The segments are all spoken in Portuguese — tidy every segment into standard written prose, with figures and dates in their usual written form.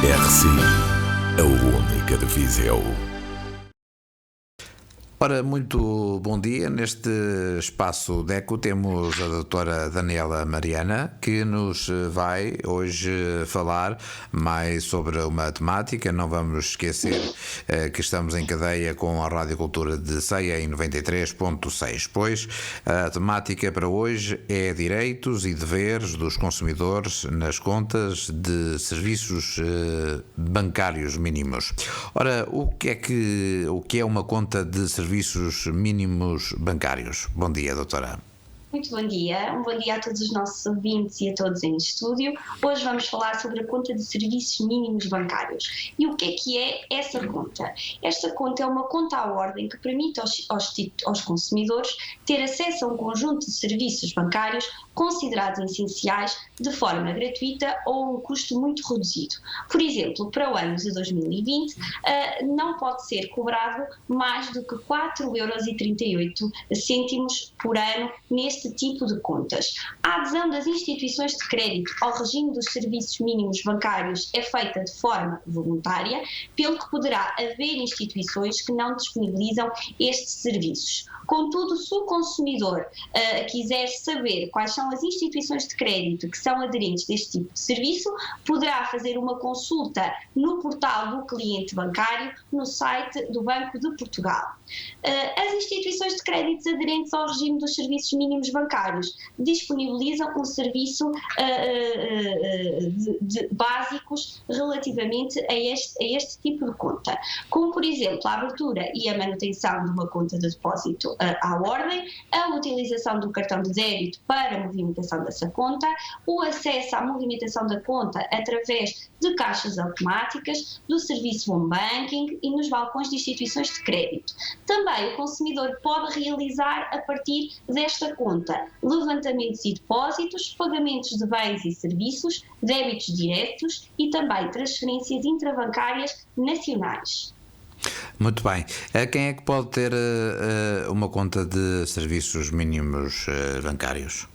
RCI, a única de Viseu. Ora, muito bom dia. Neste espaço DECO temos a doutora Daniela Mariana, que nos vai hoje falar mais sobre uma temática. Não vamos esquecer que estamos em cadeia com a Rádio Cultura de Ceia em 93.6, pois a temática para hoje é direitos e deveres dos consumidores nas contas de serviços bancários mínimos. Ora, o que é uma conta de serviços mínimos bancários? Bom dia, doutora. Muito bom dia, um bom dia a todos os nossos ouvintes e a todos em estúdio. Hoje vamos falar sobre a conta de serviços mínimos bancários. E o que é essa conta? Esta conta é uma conta à ordem que permite aos consumidores ter acesso a um conjunto de serviços bancários considerados essenciais de forma gratuita ou a um custo muito reduzido. Por exemplo, para o ano de 2020 não pode ser cobrado mais do que 4,38€ por ano neste tipo de contas. A adesão das instituições de crédito ao regime dos serviços mínimos bancários é feita de forma voluntária, pelo que poderá haver instituições que não disponibilizam estes serviços. Contudo, se o consumidor quiser saber quais são as instituições de crédito que são aderentes deste tipo de serviço, poderá fazer uma consulta no portal do cliente bancário no site do Banco de Portugal. As instituições de crédito aderentes ao regime dos serviços mínimos bancários disponibilizam um serviço básicos relativamente a este tipo de conta, como por exemplo a abertura e a manutenção de uma conta de depósito à ordem, a utilização do cartão de débito para a movimentação dessa conta, o acesso à movimentação da conta através de caixas automáticas, do serviço home banking e nos balcões de instituições de crédito. Também o consumidor pode realizar a partir desta conta levantamentos e depósitos, pagamentos de bens e serviços, débitos diretos e também transferências intrabancárias nacionais. Muito bem. Quem é que pode ter uma conta de serviços mínimos bancários?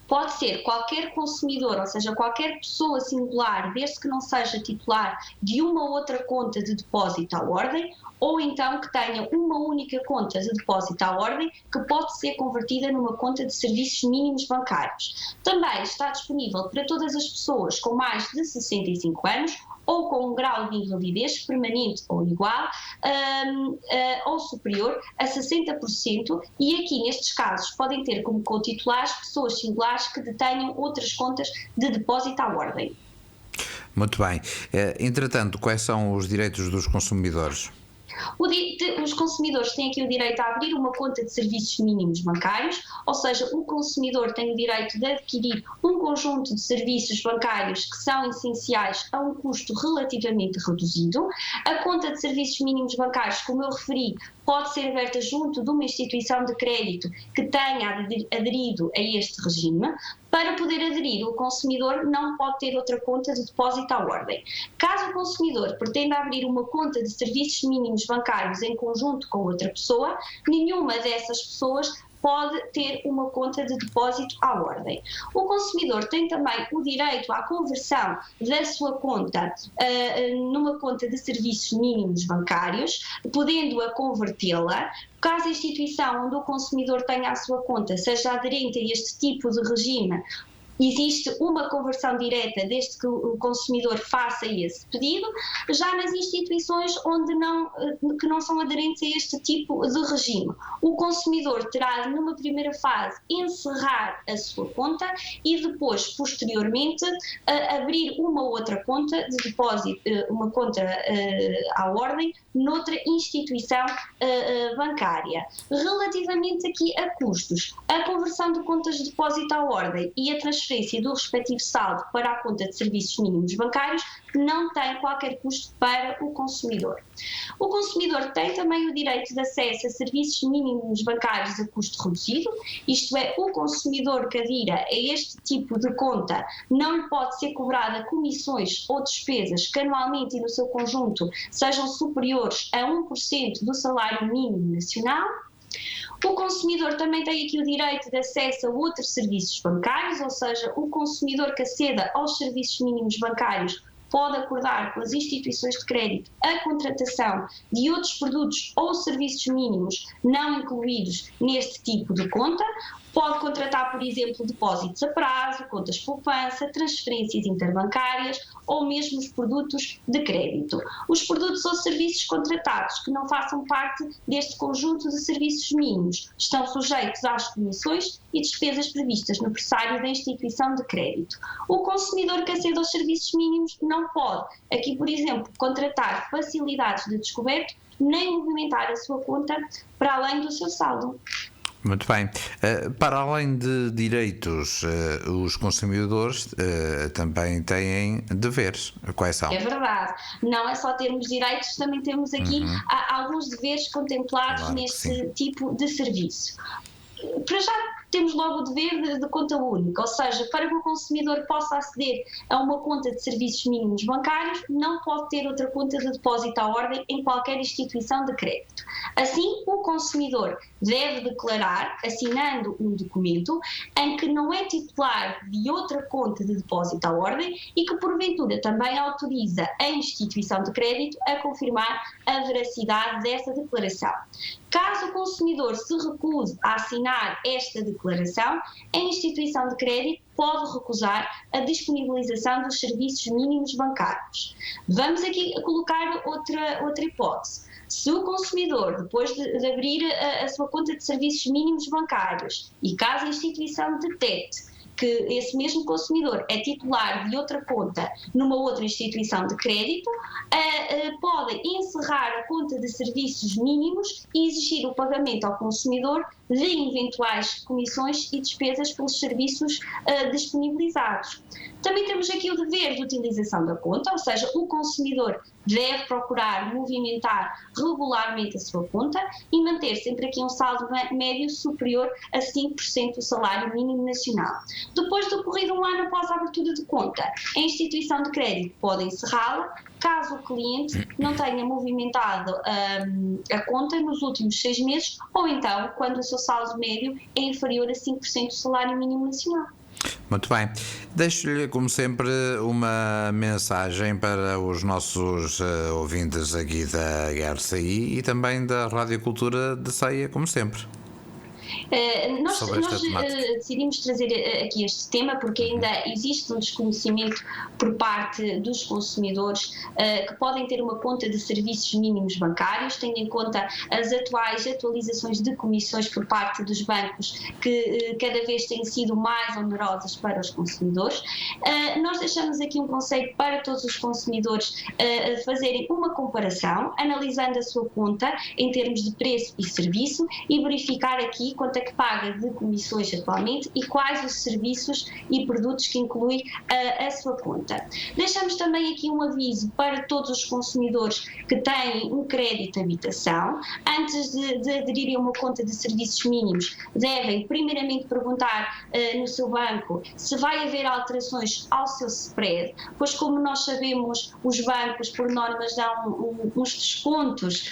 Pode ser qualquer consumidor, ou seja, qualquer pessoa singular, desde que não seja titular de uma outra conta de depósito à ordem, ou então que tenha uma única conta de depósito à ordem que pode ser convertida numa conta de serviços mínimos bancários. Também está disponível para todas as pessoas com mais de 65 anos ou com um grau de invalidez permanente ou igual ou superior a 60%, e aqui nestes casos podem ter como co-titulares pessoas singulares que detenham outras contas de depósito à ordem. Muito bem. Entretanto, quais são os direitos dos consumidores? Os consumidores têm aqui o direito a abrir uma conta de serviços mínimos bancários, ou seja, o consumidor tem o direito de adquirir um conjunto de serviços bancários que são essenciais a um custo relativamente reduzido. A conta de serviços mínimos bancários, como eu referi, pode ser aberta junto de uma instituição de crédito que tenha aderido a este regime. Para poder aderir, o consumidor não pode ter outra conta de depósito à ordem. Caso o consumidor pretenda abrir uma conta de serviços mínimos bancários em conjunto com outra pessoa, nenhuma dessas pessoas pode ter uma conta de depósito à ordem. O consumidor tem também o direito à conversão da sua conta numa conta de serviços mínimos bancários, podendo-a convertê-la. Caso a instituição onde o consumidor tenha a sua conta seja aderente a este tipo de regime, existe uma conversão direta desde que o consumidor faça esse pedido. Já nas instituições que não são aderentes a este tipo de regime, o consumidor terá, numa primeira fase, encerrar a sua conta e depois, posteriormente, abrir uma outra conta de depósito, uma conta à ordem, noutra instituição bancária. Relativamente aqui a custos, a conversão de contas de depósito à ordem e a transferência do respectivo saldo para a conta de serviços mínimos bancários não tem qualquer custo para o consumidor. O consumidor tem também o direito de acesso a serviços mínimos bancários a custo reduzido, isto é, o consumidor que adira a este tipo de conta não lhe pode ser cobrada comissões ou despesas que anualmente e no seu conjunto sejam superiores a 1% do salário mínimo nacional. O consumidor também tem aqui o direito de acesso a outros serviços bancários, ou seja, o consumidor que aceda aos serviços mínimos bancários pode acordar com as instituições de crédito a contratação de outros produtos ou serviços mínimos não incluídos neste tipo de conta. Pode contratar, por exemplo, depósitos a prazo, contas de poupança, transferências interbancárias ou mesmo os produtos de crédito. Os produtos ou serviços contratados que não façam parte deste conjunto de serviços mínimos estão sujeitos às comissões e despesas previstas no pressário da instituição de crédito. O consumidor que acede aos serviços mínimos não pode, aqui, por exemplo, contratar facilidades de descoberto nem movimentar a sua conta para além do seu saldo. Muito bem. Para além de direitos, os consumidores também têm deveres. Quais são? É verdade. Não é só termos direitos, também temos aqui alguns deveres contemplados, claro, neste tipo de serviço. Para já temos logo o dever de conta única, ou seja, para que o consumidor possa aceder a uma conta de serviços mínimos bancários, não pode ter outra conta de depósito à ordem em qualquer instituição de crédito. Assim, o consumidor deve declarar, assinando um documento, em que não é titular de outra conta de depósito à ordem e que, porventura, também autoriza a instituição de crédito a confirmar a veracidade dessa declaração. Caso o consumidor se recuse a assinar esta declaração, a instituição de crédito pode recusar a disponibilização dos serviços mínimos bancários. Vamos aqui colocar outra hipótese. Se o consumidor, depois de abrir a sua conta de serviços mínimos bancários, e caso a instituição detecte que esse mesmo consumidor é titular de outra conta numa outra instituição de crédito, pode encerrar a conta de serviços mínimos e exigir o pagamento ao consumidor de eventuais comissões e despesas pelos serviços disponibilizados. Também temos aqui o dever de utilização da conta, ou seja, o consumidor deve procurar movimentar regularmente a sua conta e manter sempre aqui um saldo médio superior a 5% do salário mínimo nacional. Depois de ocorrido um ano após a abertura de conta, a instituição de crédito pode encerrá-la caso o cliente não tenha movimentado a conta nos últimos 6 meses ou então quando o seu saldo médio é inferior a 5% do salário mínimo nacional. Muito bem. Deixo-lhe, como sempre, uma mensagem para os nossos ouvintes aqui da RCI e também da Rádio Cultura de Ceia, como sempre. Nós decidimos trazer aqui este tema porque ainda existe um desconhecimento por parte dos consumidores que podem ter uma conta de serviços mínimos bancários, tendo em conta as atuais atualizações de comissões por parte dos bancos que cada vez têm sido mais onerosas para os consumidores. Nós deixamos aqui um conselho para todos os consumidores fazerem uma comparação, analisando a sua conta em termos de preço e serviço e verificar aqui quanto é que paga de comissões atualmente e quais os serviços e produtos que inclui a sua conta. Deixamos também aqui um aviso para todos os consumidores que têm um crédito de habitação. Antes de aderirem a uma conta de serviços mínimos, devem primeiramente perguntar no seu banco se vai haver alterações ao seu spread, pois como nós sabemos, os bancos por normas dão uns descontos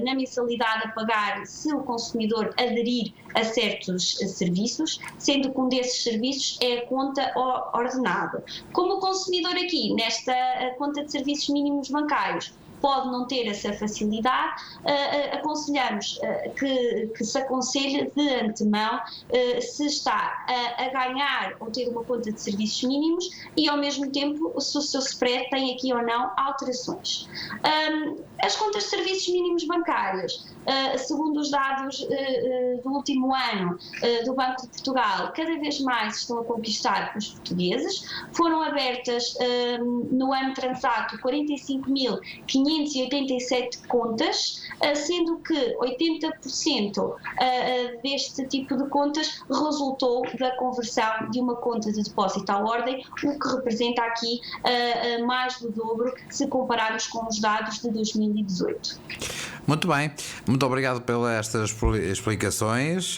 na mensalidade a pagar se o consumidor aderir a certos serviços, sendo que um desses serviços é a conta ordenada. Como o consumidor aqui, nesta conta de serviços mínimos bancários, pode não ter essa facilidade, aconselhamos que se aconselhe de antemão se está a ganhar ou ter uma conta de serviços mínimos e, ao mesmo tempo, se o seu spread tem aqui ou não alterações. As contas de serviços mínimos bancários, segundo os dados do último ano do Banco de Portugal, cada vez mais estão a conquistar os portugueses. Foram abertas no ano transato 45.587 contas, sendo que 80% deste tipo de contas resultou da conversão de uma conta de depósito à ordem, o que representa aqui mais do dobro se compararmos com os dados de 2018. Muito bem, muito obrigado pelas estas explicações.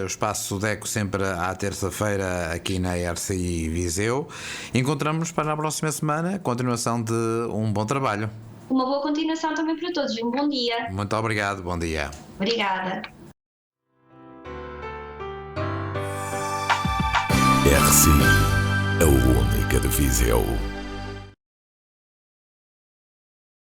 O Espaço DECO sempre à terça-feira aqui na RCI Viseu. Encontramos-nos para a próxima semana. Continuação de um bom trabalho. Uma boa continuação também para todos e um bom dia. Muito obrigado, bom dia. Obrigada. RCI, a única de Viseu.